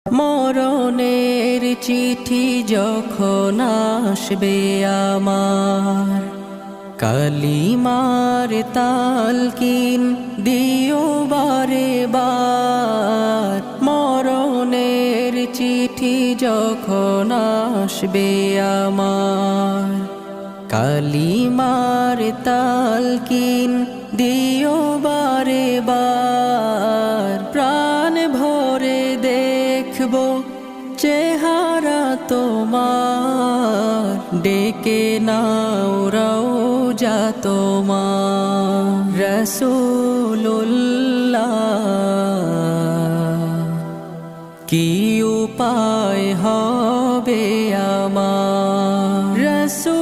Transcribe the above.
মরণের চিঠি যখন আসবে আমার, কালিমার তালকিন দিও বারে বার। মরণের চিঠি যখন আসবে আমার, কালিমার তালকিন দিও বারে বার। প্রাণ ভরে দেখব চেহারা তোমার, ডেকে নাও রওজা তোমার। রাসূলুল্লাহ কি উপায় হবে আমার, রাসূল